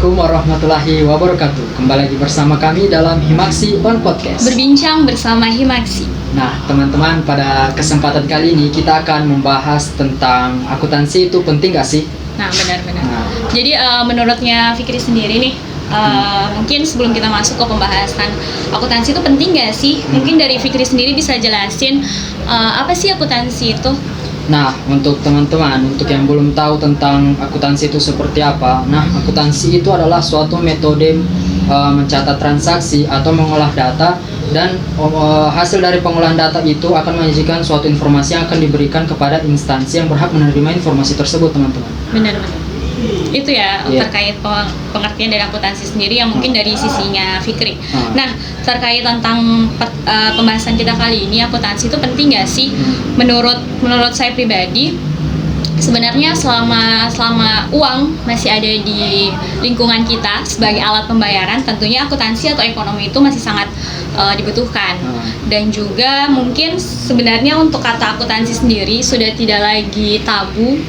Assalamualaikum warahmatullahi wabarakatuh. Kembali lagi bersama kami dalam Himaksi On Podcast. Berbincang bersama Himaksi. Nah, teman-teman, pada kesempatan kali ini kita akan membahas tentang akuntansi itu penting gak sih? Nah, benar-benar. Jadi menurutnya Fikri sendiri nih, mungkin sebelum kita masuk ke pembahasan akuntansi itu penting gak sih? Mungkin dari Fikri sendiri bisa jelasin apa sih akuntansi itu? Nah, untuk teman-teman, untuk yang belum tahu tentang akuntansi itu seperti apa, nah, akuntansi itu adalah suatu metode mencatat transaksi atau mengolah data, dan hasil dari pengolahan data itu akan menyajikan suatu informasi yang akan diberikan kepada instansi yang berhak menerima informasi tersebut, teman-teman. Benar-benar. Itu ya, terkait pengertian dari akuntansi sendiri yang mungkin dari sisinya Fikri. Nah, terkait tentang pembahasan kita kali ini, akuntansi itu penting nggak sih? Menurut saya pribadi, sebenarnya selama uang masih ada di lingkungan kita sebagai alat pembayaran, tentunya akuntansi atau ekonomi itu masih sangat dibutuhkan. Dan juga mungkin sebenarnya untuk kata akuntansi sendiri sudah tidak lagi tabu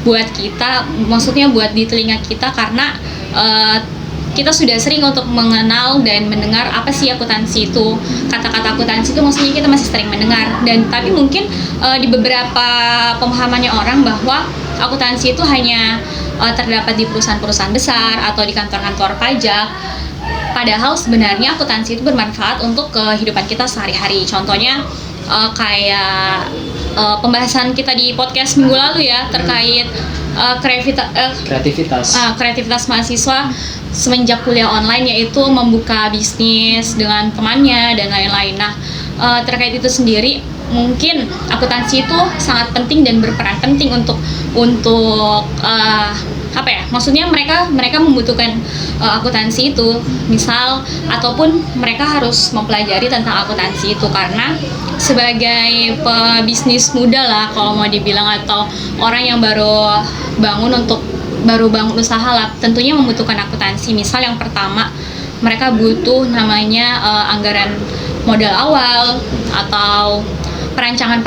buat kita, maksudnya buat di telinga kita, karena kita sudah sering untuk mengenal dan mendengar apa sih akuntansi itu. Kata-kata akuntansi itu maksudnya kita masih sering mendengar, dan tapi mungkin di beberapa pemahamannya orang bahwa akuntansi itu hanya terdapat di perusahaan-perusahaan besar atau di kantor-kantor pajak. Padahal sebenarnya akuntansi itu bermanfaat untuk kehidupan kita sehari-hari. Contohnya kayak pembahasan kita di podcast minggu lalu ya, terkait kreativitas mahasiswa semenjak kuliah online, yaitu membuka bisnis dengan temannya dan lain-lain. Nah, terkait itu sendiri, mungkin akuntansi itu sangat penting dan berperan penting untuk apa ya? Maksudnya mereka membutuhkan akuntansi itu, misal, ataupun mereka harus mempelajari tentang akuntansi itu, karena sebagai pebisnis muda lah kalau mau dibilang, atau orang yang baru bangun usaha lah, tentunya membutuhkan akuntansi. Misal yang pertama, mereka butuh namanya anggaran modal awal atau perancangan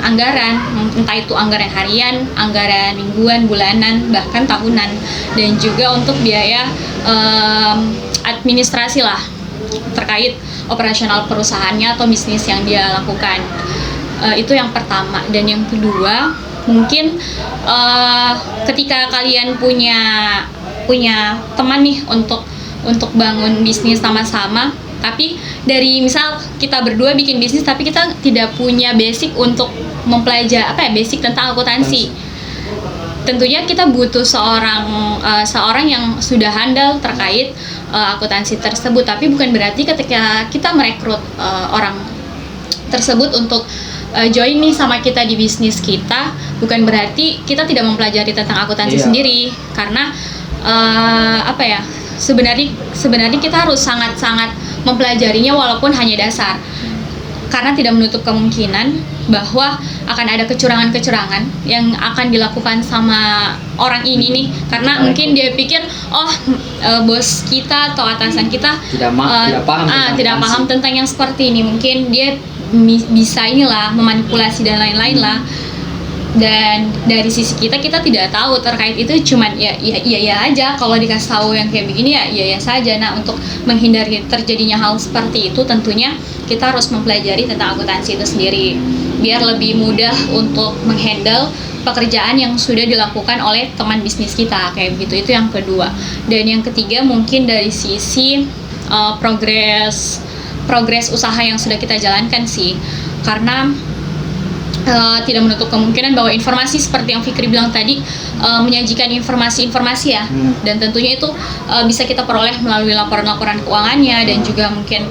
anggaran, entah itu anggaran harian, anggaran mingguan, bulanan, bahkan tahunan, dan juga untuk biaya administrasi lah terkait operasional perusahaannya atau bisnis yang dia lakukan. Itu yang pertama. Dan yang kedua, mungkin ketika kalian punya teman nih untuk bangun bisnis sama-sama, tapi dari misal kita berdua bikin bisnis tapi kita tidak punya basic untuk mempelajari basic tentang akuntansi. Tentunya kita butuh seorang yang sudah handal terkait akuntansi tersebut. Tapi bukan berarti ketika kita merekrut orang tersebut untuk join nih sama kita di bisnis kita, bukan berarti kita tidak mempelajari tentang akuntansi sendiri. Karena sebenarnya kita harus sangat-sangat mempelajarinya walaupun hanya dasar, karena tidak menutup kemungkinan bahwa akan ada kecurangan-kecurangan yang akan dilakukan sama orang ini nih, karena mungkin dia pikir bos kita atau atasan kita tidak paham tentang yang seperti ini, mungkin dia bisa memanipulasi dan lain-lain lah. Dan dari sisi kita tidak tahu terkait itu, cuman ya aja kalau dikasih tahu yang kayak begini ya saja. Nah, untuk menghindari terjadinya hal seperti itu, tentunya kita harus mempelajari tentang akuntansi itu sendiri biar lebih mudah untuk menghandle pekerjaan yang sudah dilakukan oleh teman bisnis kita kayak begitu. Itu yang kedua. Dan yang ketiga, mungkin dari sisi progres usaha yang sudah kita jalankan sih, karena tidak menutup kemungkinan bahwa informasi seperti yang Fikri bilang tadi menyajikan informasi ya, dan tentunya itu bisa kita peroleh melalui laporan-laporan keuangannya, dan juga mungkin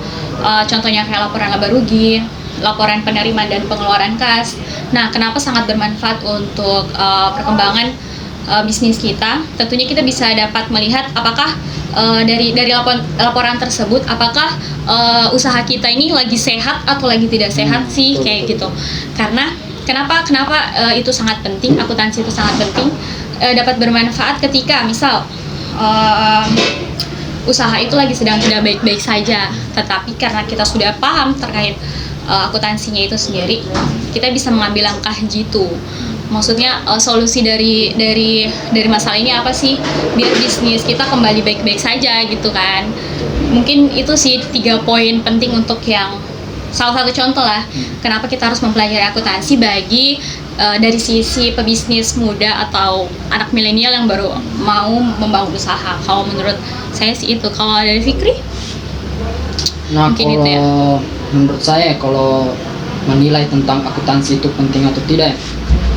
contohnya kayak laporan laba rugi, laporan penerimaan dan pengeluaran kas. Nah, kenapa sangat bermanfaat untuk perkembangan bisnis kita? Tentunya kita bisa dapat melihat apakah dari laporan tersebut, apakah usaha kita ini lagi sehat atau lagi tidak sehat sih, kayak gitu. Karena kenapa itu sangat penting, akuntansi itu sangat penting, dapat bermanfaat ketika misal usaha itu lagi sedang tidak baik-baik saja, tetapi karena kita sudah paham terkait akuntansinya itu sendiri, kita bisa mengambil langkah jitu Maksudnya solusi dari masalah ini apa sih biar bisnis kita kembali baik-baik saja gitu kan. Mungkin itu sih 3 poin penting untuk yang salah satu contoh lah kenapa kita harus mempelajari akuntansi bagi dari sisi pebisnis muda atau anak milenial yang baru mau membangun usaha. Kalau menurut saya sih itu. Kalau dari Fikri? Nah, Mungkin kalau itu ya. menurut saya kalau menilai tentang akuntansi itu penting atau tidak,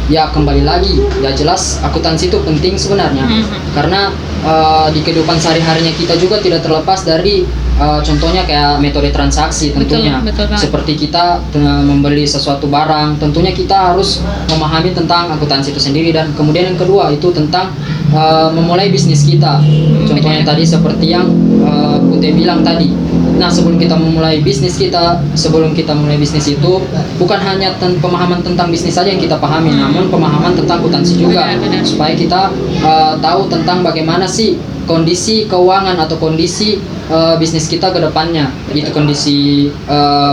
ya kembali lagi, ya jelas akuntansi itu penting sebenarnya. Karena di kehidupan sehari-harinya kita juga tidak terlepas dari contohnya kayak metode transaksi tentunya. Betul banget. Seperti kita membeli sesuatu barang, tentunya kita harus memahami tentang akuntansi itu sendiri. Dan kemudian yang kedua itu tentang memulai bisnis kita. Contohnya tadi seperti yang Putih bilang tadi. Nah, sebelum kita memulai bisnis itu bukan hanya pemahaman tentang bisnis saja yang kita pahami, namun pemahaman tentang akuntansi juga. Benar. Supaya kita tahu tentang bagaimana sih kondisi keuangan atau kondisi bisnis kita ke depannya. Itu kondisi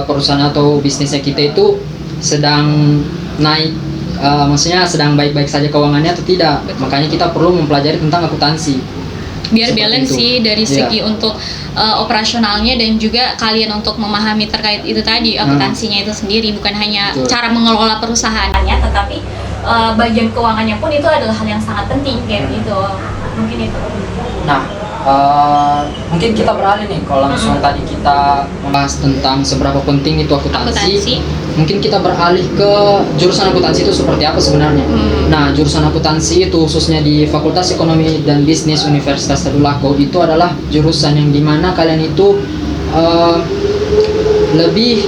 perusahaan atau bisnisnya kita itu sedang naik, maksudnya sedang baik-baik saja keuangannya atau tidak. Makanya kita perlu mempelajari tentang akuntansi. Biar Seperti balance itu. sih dari Iya. segi untuk operasionalnya dan juga kalian untuk memahami terkait itu tadi akuntansinya itu sendiri, bukan hanya Betul. cara mengelola perusahaannya, tetapi bagian keuangannya pun itu adalah hal yang sangat penting kayak gitu. Mungkin itu. Nah, mungkin kita beralih nih kalau langsung tadi kita membahas tentang seberapa penting itu akuntansi. Mungkin kita beralih ke jurusan akuntansi itu seperti apa sebenarnya. Nah, jurusan akuntansi itu khususnya di Fakultas Ekonomi dan Bisnis Universitas Tadulako itu adalah jurusan yang dimana kalian itu lebih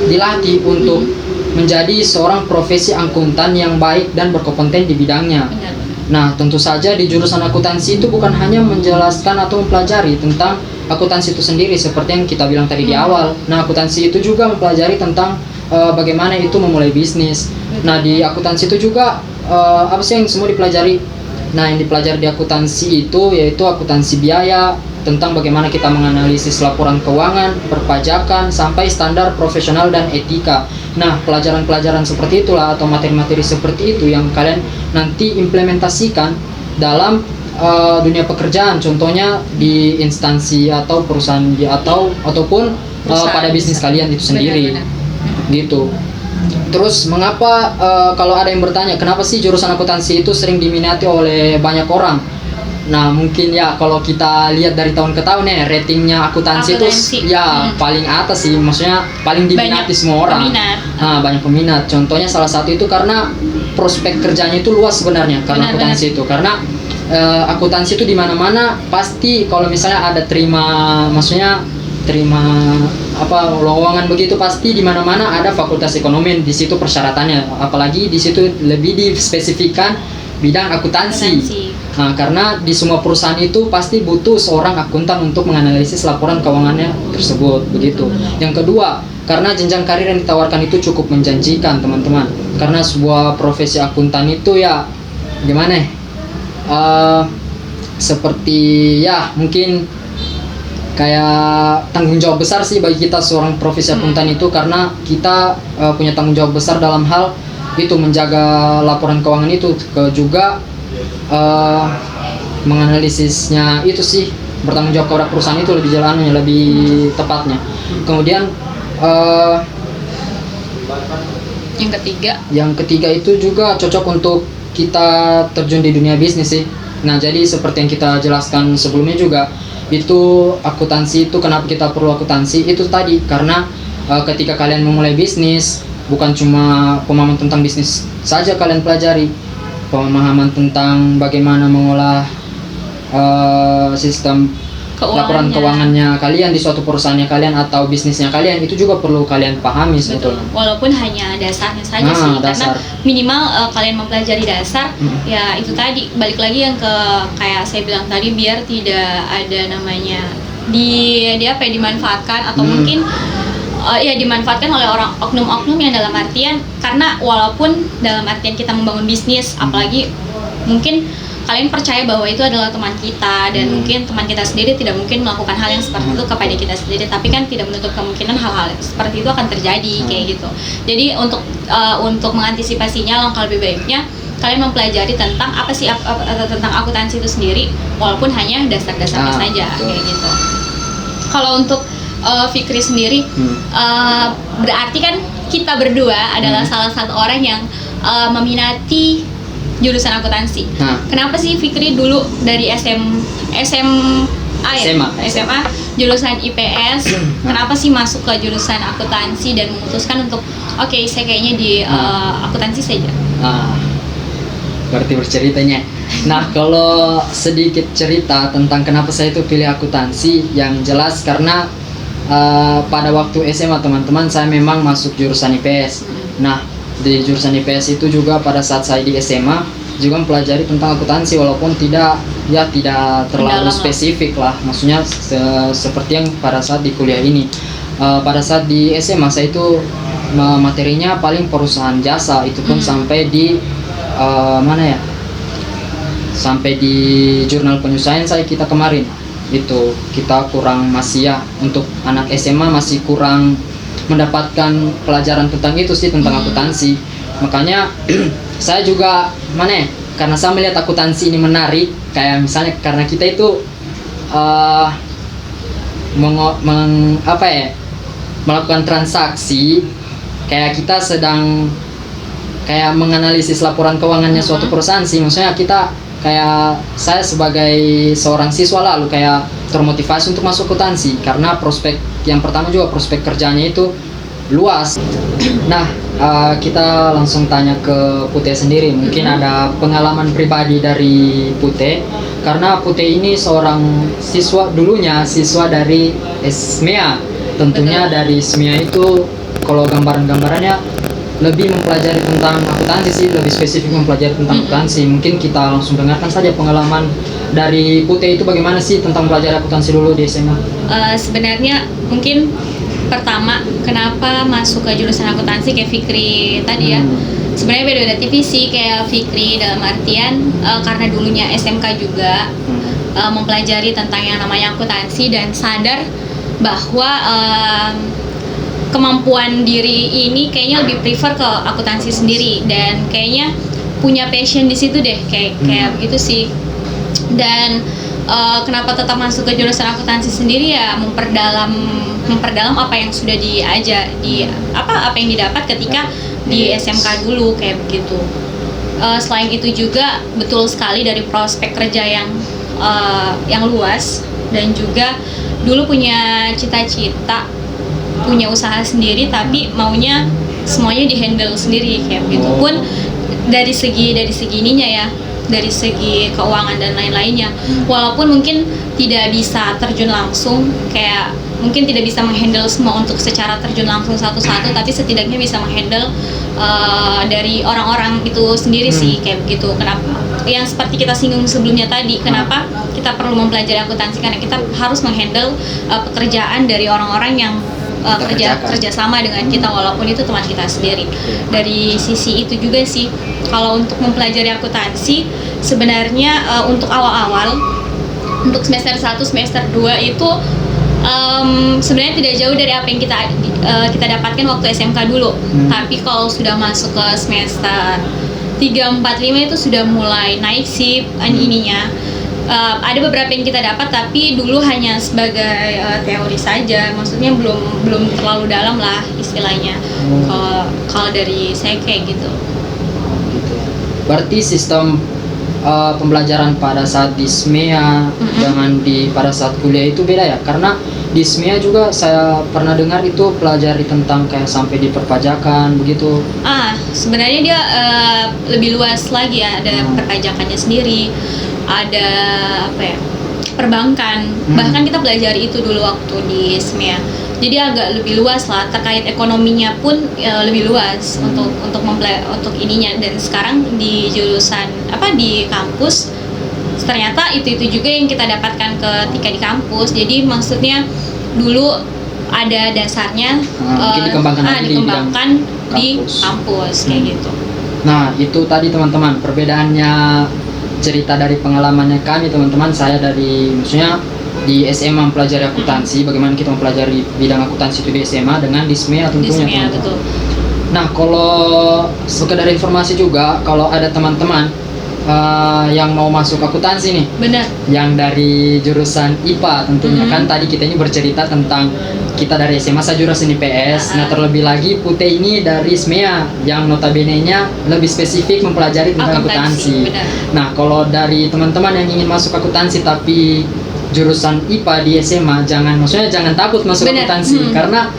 dilatih untuk menjadi seorang profesi akuntan yang baik dan berkompeten di bidangnya. Benar. Nah, tentu saja di jurusan akuntansi itu bukan hanya menjelaskan atau mempelajari tentang akuntansi itu sendiri seperti yang kita bilang tadi di awal. Nah, akuntansi itu juga mempelajari tentang bagaimana itu memulai bisnis. Nah, di akuntansi itu juga apa sih yang semua dipelajari? Nah, yang dipelajari di akuntansi itu yaitu akuntansi biaya, tentang bagaimana kita menganalisis laporan keuangan, perpajakan, sampai standar profesional dan etika. Nah, pelajaran-pelajaran seperti itulah atau materi-materi seperti itu yang kalian nanti implementasikan dalam dunia pekerjaan, contohnya di instansi atau perusahaan ataupun pada bisnis kalian itu sendiri. Benar. Gitu. Terus mengapa kalau ada yang bertanya kenapa sih jurusan akuntansi itu sering diminati oleh banyak orang? Nah, mungkin ya kalau kita lihat dari tahun ke tahun ya ratingnya akuntansi itu ya paling atas sih, maksudnya paling diminati semua orang. Nah, banyak peminat. Contohnya salah satu itu karena prospek kerjanya itu luas sebenarnya karena akuntansi itu. Karena akuntansi itu di mana-mana pasti kalau misalnya ada terima lowongan begitu pasti di mana-mana ada fakultas ekonomi di situ persyaratannya, apalagi di situ lebih dispesifikkan bidang akuntansi. Nah, karena di semua perusahaan itu pasti butuh seorang akuntan untuk menganalisis laporan keuangannya tersebut begitu. Yang kedua, karena jenjang karir yang ditawarkan itu cukup menjanjikan, teman-teman. Karena sebuah profesi akuntan itu ya gimana ya? Seperti ya mungkin kayak tanggung jawab besar sih bagi kita seorang profesi akuntan itu, karena kita punya tanggung jawab besar dalam hal itu menjaga laporan keuangan itu, juga menganalisisnya itu sih, bertanggung jawab kepada perusahaan itu lebih jalannya lebih tepatnya. Kemudian yang ketiga itu juga cocok untuk kita terjun di dunia bisnis sih. Nah, jadi seperti yang kita jelaskan sebelumnya juga, itu akuntansi itu kenapa kita perlu akuntansi itu tadi karena ketika kalian memulai bisnis bukan cuma pemahaman tentang bisnis saja kalian pelajari, pemahaman tentang bagaimana mengolah sistem laporan keuangannya kalian di suatu perusahaannya kalian atau bisnisnya kalian, itu juga perlu kalian pahami sebetulnya. Walaupun hanya dasarnya saja sih, dasar. Karena minimal kalian mempelajari dasar, ya itu tadi balik lagi yang ke kayak saya bilang tadi, biar tidak ada namanya dimanfaatkan atau mungkin dimanfaatkan oleh orang oknum-oknum yang dalam artian, karena walaupun dalam artian kita membangun bisnis, apalagi mungkin kalian percaya bahwa itu adalah teman kita, dan mungkin teman kita sendiri tidak mungkin melakukan hal yang seperti itu kepada kita sendiri, tapi kan tidak menutup kemungkinan hal-hal seperti itu akan terjadi kayak gitu. Jadi untuk mengantisipasinya, langkah lebih baiknya kalian mempelajari tentang apa sih tentang akuntansi itu sendiri, walaupun hanya dasar-dasarnya saja kayak gitu. Kalau untuk Fikri sendiri, berarti kan kita berdua adalah salah satu orang yang meminati jurusan akuntansi. Kenapa sih Fikri dulu dari SMA jurusan IPS, kenapa sih masuk ke jurusan akuntansi dan memutuskan untuk oke, saya kayaknya di akuntansi saja? Berarti berceritanya. Nah, kalau sedikit cerita tentang kenapa saya itu pilih akuntansi, yang jelas karena pada waktu SMA teman-teman saya memang masuk jurusan IPS. Nah, di jurusan IPS itu juga pada saat saya di SMA juga mempelajari tentang akuntansi, walaupun tidak terlalu spesifik lah, maksudnya seperti yang pada saat di kuliah ini. Pada saat di SMA saya itu materinya paling perusahaan jasa, itu pun sampai di sampai di jurnal penyusahan kita kemarin itu kita kurang, masih ya untuk anak SMA masih kurang mendapatkan pelajaran tentang itu sih, tentang akuntansi. Makanya saya juga karena saya melihat akuntansi ini menarik, kayak misalnya karena kita itu melakukan transaksi, kayak kita sedang kayak menganalisis laporan keuangannya suatu perusahaan sih. Maksudnya kayak saya sebagai seorang siswa lalu kayak termotivasi untuk masuk akuntansi karena prospek yang pertama juga prospek kerjanya itu luas. Nah, kita langsung tanya ke Putih sendiri. Mungkin ada pengalaman pribadi dari Putih, karena Putih ini seorang dulunya siswa dari SMEA. Tentunya dari SMEA itu kalau gambarannya lebih mempelajari tentang akuntansi sih, lebih spesifik mempelajari tentang akuntansi. Mungkin kita langsung dengarkan saja pengalaman dari Putih itu bagaimana sih tentang belajar akuntansi dulu di SMA. Sebenarnya mungkin pertama kenapa masuk ke jurusan akuntansi kayak Fikri tadi ya, sebenarnya beda-beda tipis sih. Kayak Fikri dalam artian karena dulunya SMK juga mempelajari tentang yang namanya akuntansi dan sadar bahwa kemampuan diri ini kayaknya lebih prefer ke akuntansi sendiri, dan kayaknya punya passion di situ deh, kayak begitu sih. Dan kenapa tetap masuk ke jurusan akuntansi sendiri ya, memperdalam apa yang sudah apa yang didapat ketika di SMK dulu kayak begitu. Selain itu juga betul sekali dari prospek kerja yang luas, dan juga dulu punya cita-cita punya usaha sendiri, tapi maunya semuanya dihandle sendiri kayak begitu. Pun dari segi ininya ya, dari segi keuangan dan lain-lainnya, walaupun mungkin tidak bisa terjun langsung, kayak mungkin tidak bisa menghandle semua untuk secara terjun langsung satu-satu, tapi setidaknya bisa menghandle dari orang-orang itu sendiri sih kayak begitu. Kenapa? Yang seperti kita singgung sebelumnya tadi, kenapa kita perlu mempelajari akuntansi, karena kita harus menghandle pekerjaan dari orang-orang yang kerja sama dengan kita, walaupun itu teman kita sendiri. Dari sisi itu juga sih, kalau untuk mempelajari akuntansi sebenarnya untuk awal-awal, untuk semester 1, semester 2 itu sebenarnya tidak jauh dari apa yang kita dapatkan waktu SMK dulu. Tapi kalau sudah masuk ke semester 3, 4, 5 itu sudah mulai naik sih ininya. Ada beberapa yang kita dapat, tapi dulu hanya sebagai teori saja, maksudnya belum terlalu dalam lah istilahnya. Kalau dari saya kayak gitu. Berarti sistem pembelajaran pada saat di SMEA dengan pada saat kuliah itu beda ya, karena di SMEA juga saya pernah dengar itu pelajari tentang kayak sampai di perpajakan begitu. Sebenarnya dia lebih luas lagi ya, ada perpajakannya sendiri, ada perbankan, bahkan kita belajar itu dulu waktu di SMEA. Jadi agak lebih luas lah, terkait ekonominya pun lebih luas untuk ininya. Dan sekarang di jurusan di kampus ternyata itu juga yang kita dapatkan ketika di kampus. Jadi maksudnya dulu ada dasarnya, dikembangkan di kampus kayak gitu. Nah, itu tadi teman-teman perbedaannya cerita dari pengalamannya kami teman-teman. Saya dari maksudnya di SMA mempelajari akuntansi, bagaimana kita mempelajari bidang akuntansi itu di SMA dengan di SMEA tentunya. Di SMEA, teman-teman. betul. Nah, kalau sekedar informasi juga, kalau ada teman-teman yang mau masuk akuntansi nih, Benar. yang dari jurusan IPA tentunya, kan tadi kita ini bercerita tentang kita dari SMA, saya jurusan IPS. Nah, terlebih lagi Putih ini dari SMEA yang notabene-nya lebih spesifik mempelajari tentang akuntansi. Benar. Nah, kalau dari teman-teman yang ingin masuk akuntansi tapi jurusan IPA di SMA, maksudnya jangan takut masuk Benar. akuntansi, karena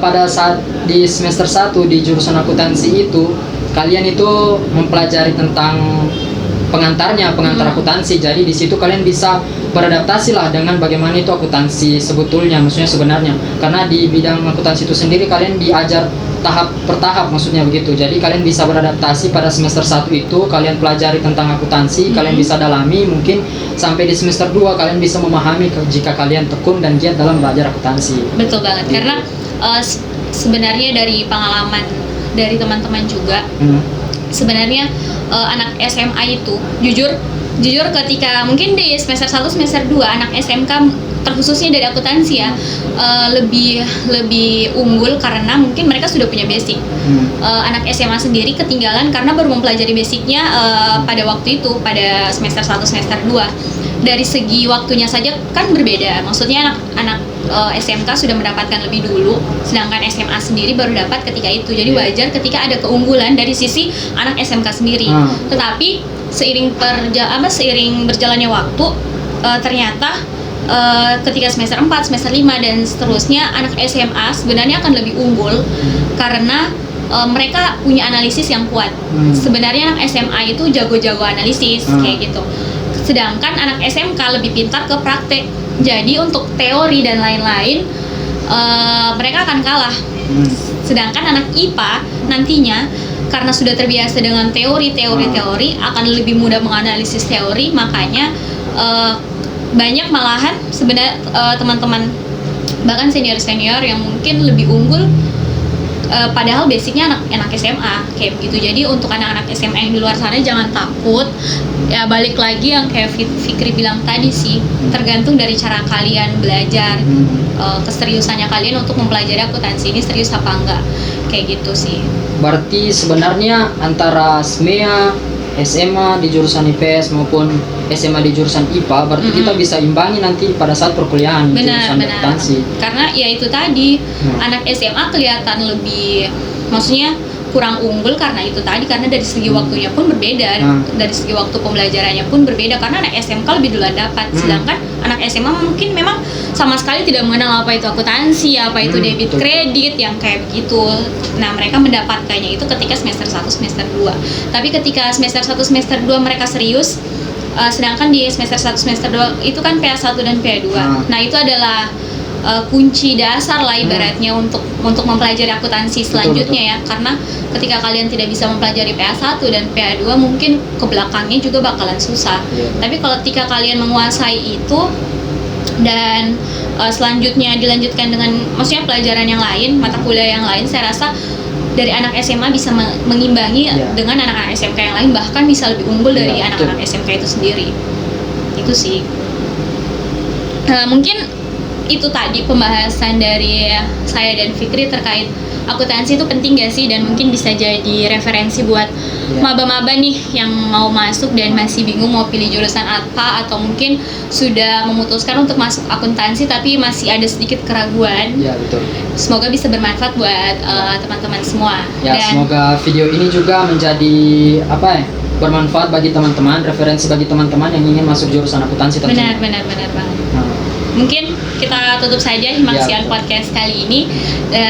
pada saat di semester 1 di jurusan akuntansi itu kalian itu mempelajari tentang pengantar akuntansi. Jadi di situ kalian bisa beradaptasi lah dengan bagaimana itu akuntansi sebetulnya, maksudnya sebenarnya. Karena di bidang akuntansi itu sendiri kalian diajar tahap per tahap, maksudnya begitu. Jadi kalian bisa beradaptasi pada semester 1 itu kalian pelajari tentang akuntansi, kalian bisa dalami, mungkin sampai di semester 2 kalian bisa memahami jika kalian tekun dan giat dalam belajar akuntansi. Betul banget, Gitu. karena sebenarnya dari pengalaman dari teman-teman juga, sebenarnya anak SMA itu jujur ketika mungkin di semester 1 semester 2 anak SMK terkhususnya dari akuntansi ya, lebih unggul karena mungkin mereka sudah punya basic. Anak SMA sendiri ketinggalan karena baru mempelajari basicnya pada waktu itu, pada semester 1 semester 2. Dari segi waktunya saja kan berbeda, maksudnya anak SMK sudah mendapatkan lebih dulu, sedangkan SMA sendiri baru dapat ketika itu. Jadi wajar ketika ada keunggulan dari sisi anak SMK sendiri. Tetapi seiring berjalannya waktu, ternyata ketika semester 4, semester 5 dan seterusnya, anak SMA sebenarnya akan lebih unggul karena mereka punya analisis yang kuat. Sebenarnya anak SMA itu jago-jago analisis kayak gitu. Sedangkan anak SMK lebih pintar ke praktek. Jadi untuk teori dan lain-lain mereka akan kalah. Sedangkan anak IPA nantinya karena sudah terbiasa dengan teori akan lebih mudah menganalisis teori, makanya banyak malahan sebenarnya teman-teman bahkan senior yang mungkin lebih unggul padahal basicnya anak SMA kayak begitu. Jadi untuk anak-anak SMA yang di luar sana jangan takut, ya balik lagi yang kayak Fikri bilang tadi sih, tergantung dari cara kalian belajar, keseriusannya kalian untuk mempelajari akuntansi ini serius apa enggak, kayak gitu sih. Berarti sebenarnya antara SMEA, SMA di jurusan IPS maupun SMA di jurusan IPA, berarti kita bisa imbangi nanti pada saat perkuliahan di jurusan akuntansi. Karena ya itu tadi, anak SMA kelihatan lebih, maksudnya kurang unggul karena itu tadi, karena dari segi waktunya pun berbeda, dari segi waktu pembelajarannya pun berbeda, karena anak SMK lebih duluan dapat, sedangkan anak SMA mungkin memang sama sekali tidak mengenal apa itu akuntansi, apa itu debit kredit yang kayak begitu. Nah, mereka mendapatkannya itu ketika semester 1 semester 2. Tapi ketika semester 1 semester 2 mereka serius, sedangkan di semester 1 semester 2 itu kan PA1 dan PA2. Nah, itu adalah kunci dasar lah ibaratnya untuk mempelajari akuntansi selanjutnya. Betul. Ya, karena ketika kalian tidak bisa mempelajari PA1 dan PA2 mungkin ke belakangnya juga bakalan susah. Tapi kalau ketika kalian menguasai itu dan selanjutnya dilanjutkan dengan maksudnya pelajaran yang lain, mata kuliah yang lain, saya rasa dari anak SMA bisa mengimbangi dengan anak-anak SMK yang lain, bahkan bisa lebih unggul dari anak-anak SMK itu sendiri. Itu sih. Mungkin itu tadi pembahasan dari saya dan Fikri terkait akuntansi itu penting gak sih, dan mungkin bisa jadi referensi buat maba-maba nih yang mau masuk dan masih bingung mau pilih jurusan apa, atau mungkin sudah memutuskan untuk masuk akuntansi tapi masih ada sedikit keraguan. Ya, betul. Semoga bisa bermanfaat buat teman-teman semua. Ya, dan semoga video ini juga menjadi bermanfaat bagi teman-teman, referensi bagi teman-teman yang ingin masuk jurusan akuntansi tentunya. Benar banget. Mungkin kita tutup saja Himaksian podcast kali ini.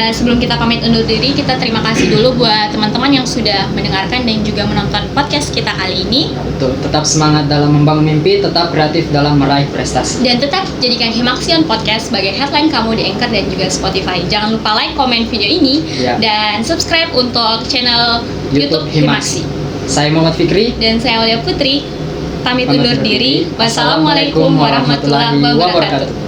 Sebelum kita pamit undur diri, kita terima kasih dulu buat teman-teman yang sudah mendengarkan dan juga menonton podcast kita kali ini. Betul, tetap semangat dalam membangun mimpi, tetap kreatif dalam meraih prestasi. Dan tetap jadikan Himaksian podcast sebagai headline kamu di Anchor dan juga Spotify. Jangan lupa like, komen video ini, dan subscribe untuk channel YouTube Himaksi. Saya Muhammad Fikri dan saya Aulia Putri. Pamit undur diri. Wassalamualaikum warahmatullahi wabarakatuh.